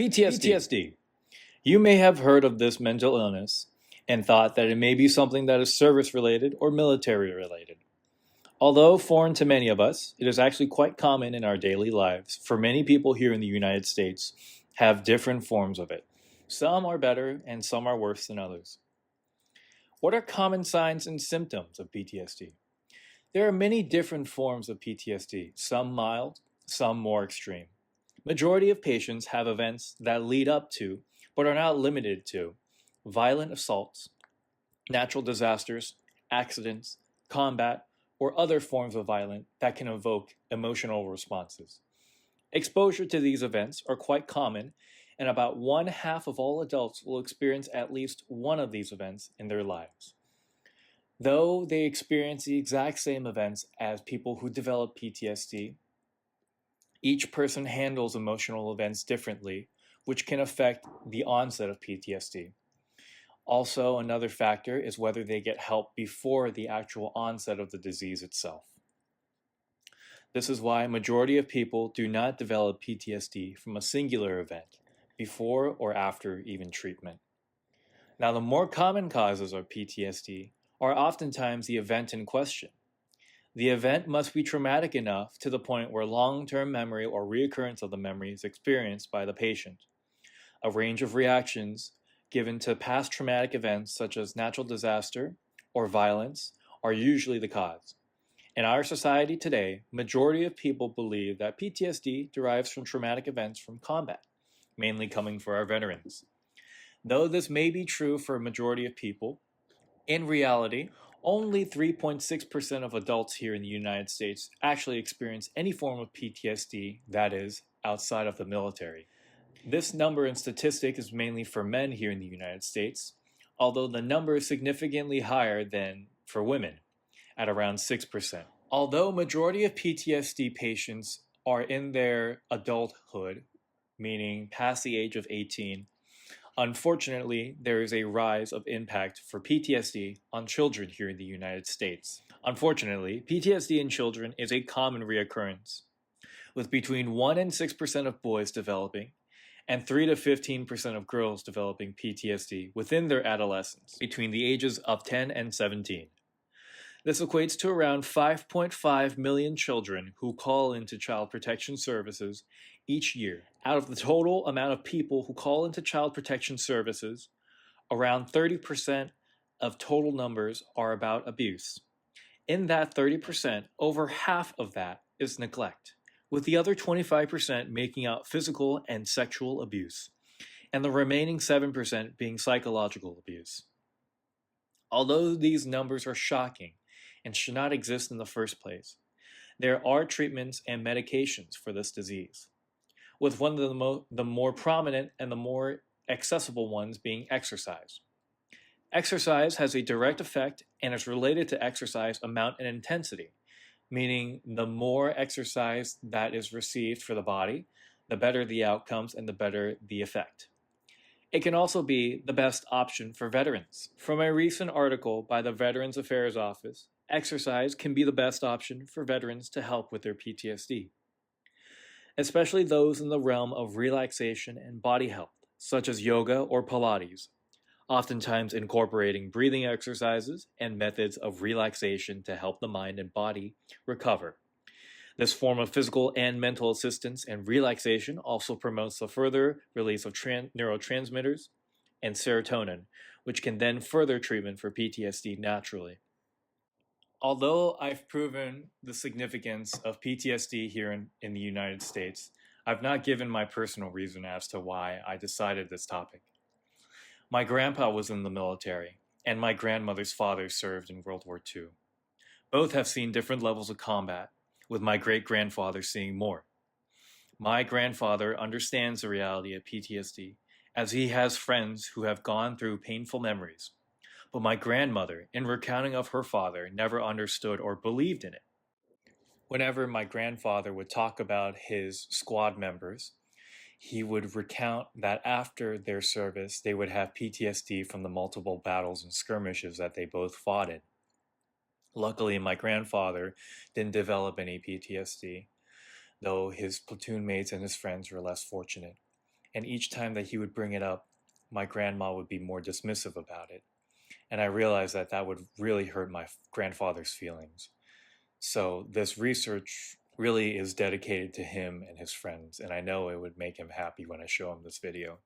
PTSD. You may have heard of this mental illness and thought that it may be something that is service-related or military-related. Although foreign to many of us, it is actually quite common in our daily lives for many people here in the United States have different forms of it. Some are better and some are worse than others. What are common signs and symptoms of PTSD? There are many different forms of PTSD, some mild, some more extreme. Majority of patients have events that lead up to, but are not limited to, violent assaults, natural disasters, accidents, combat, or other forms of violence that can evoke emotional responses. Exposure to these events are quite common, and about 1/2 of all adults will experience at least one of these events in their lives. Though they experience the exact same events as people who develop PTSD, each person handles emotional events differently, which can affect the onset of PTSD. Also, another factor is whether they get help before the actual onset of the disease itself. This is why a majority of people do not develop PTSD from a singular event, before or after even treatment. Now, the more common causes of PTSD are oftentimes the event in question. The event must be traumatic enough to the point where long-term memory or reoccurrence of the memory is experienced by the patient. A range of reactions given to past traumatic events such as natural disaster or violence are usually the cause. In our society today, majority of people believe that PTSD derives from traumatic events from combat, mainly coming from our veterans. Though this may be true for a majority of people, in reality, only 3.6% of adults here in the United States actually experience any form of PTSD that is outside of the military. This number and statistic is mainly for men here in the United States, although the number is significantly higher than for women, at around 6%. Although majority of PTSD patients are in their adulthood, meaning past the age of 18, unfortunately, there is a rise of impact for PTSD on children here in the United States. Unfortunately, PTSD in children is a common reoccurrence, with between 1 and 6% of boys developing and 3 to 15% of girls developing PTSD within their adolescence, between the ages of 10 and 17. This equates to around 5.5 million children who call into Child Protection Services each year. Out of the total amount of people who call into Child Protection Services, around 30% of total numbers are about abuse. In that 30%, over half of that is neglect, with the other 25% making out physical and sexual abuse, and the remaining 7% being psychological abuse. Although these numbers are shocking and should not exist in the first place, there are treatments and medications for this disease, with one of the more prominent and the more accessible ones being exercise. Exercise has a direct effect and is related to exercise amount and intensity, meaning the more exercise that is received for the body, the better the outcomes and the better the effect. It can also be the best option for veterans. From a recent article by the Veterans Affairs Office, exercise can be the best option for veterans to help with their PTSD, especially those in the realm of relaxation and body health, such as yoga or Pilates, oftentimes incorporating breathing exercises and methods of relaxation to help the mind and body recover. This form of physical and mental assistance and relaxation also promotes the further release of neurotransmitters and serotonin, which can then further treatment for PTSD naturally. Although I've proven the significance of PTSD here in the United States, I've not given my personal reason as to why I decided this topic. My grandpa was in the military, and my grandmother's father served in World War II. Both have seen different levels of combat, with my great-grandfather seeing more. My grandfather understands the reality of PTSD, as he has friends who have gone through painful memories. But my grandmother, in recounting of her father, never understood or believed in it. Whenever my grandfather would talk about his squad members, he would recount that after their service, they would have PTSD from the multiple battles and skirmishes that they both fought in. Luckily, my grandfather didn't develop any PTSD, though his platoon mates and his friends were less fortunate. And each time that he would bring it up, my grandma would be more dismissive about it. And I realized that that would really hurt my grandfather's feelings. So this research really is dedicated to him and his friends, and I know it would make him happy when I show him this video.